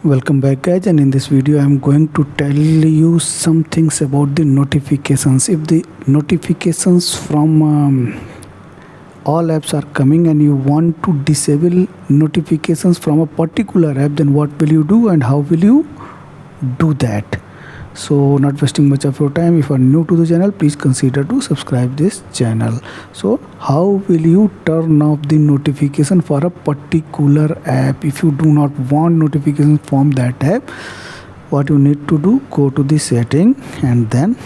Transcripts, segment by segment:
Welcome back guys, and in this video I am going to tell you some things about the notifications. If the notifications from all apps are coming and you want to disable notifications from a particular app, then what will you do and how will you do that? So not wasting much of your time, if you are new to the channel, please consider to subscribe this channel. So how will you turn off the notification for a particular app? If you do not want notifications from that app, what you need to do, go to the setting and then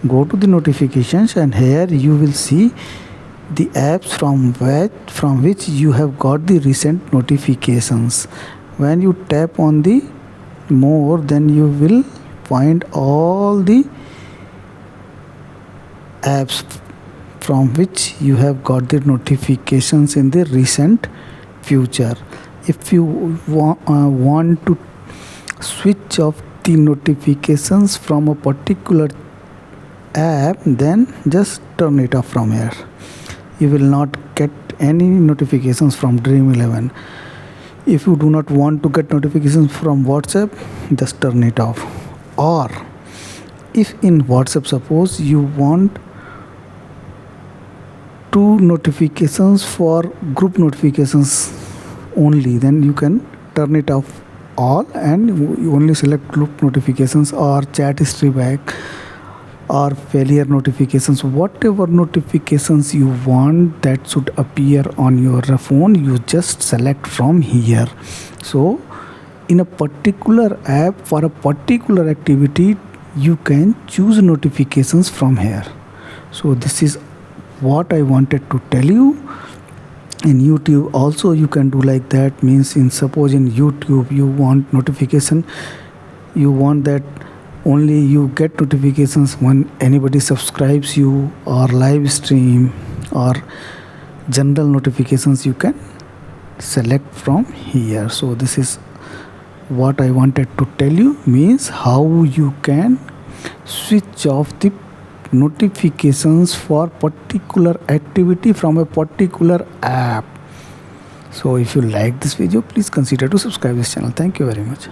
go to the notifications, and here you will see the apps from which you have got the recent notifications. When you tap on the more, then you will find all the apps from which you have got the notifications in the recent future. If you want to switch off the notifications from a particular app, then just turn it off from here. You will not get any notifications from Dream11. If you do not want to get notifications from WhatsApp, just turn it off. Or if in WhatsApp, suppose you want 2 notifications for group notifications only, then you can turn it off all and you only select group notifications or chat history back or failure notifications. Whatever notifications you want that should appear on your phone, you just select from here. So in a particular app for a particular activity, you can choose notifications from here. So this is what I wanted to tell you. In YouTube also you can do like that. Means in suppose in YouTube you want notification, you want that only you get notifications when anybody subscribes you, or live stream or general notifications, you can select from here. So this is what I wanted to tell you, means how you can switch off the notifications for particular activity from a particular app. So if you like this video, please consider to subscribe this channel. Thank you very much.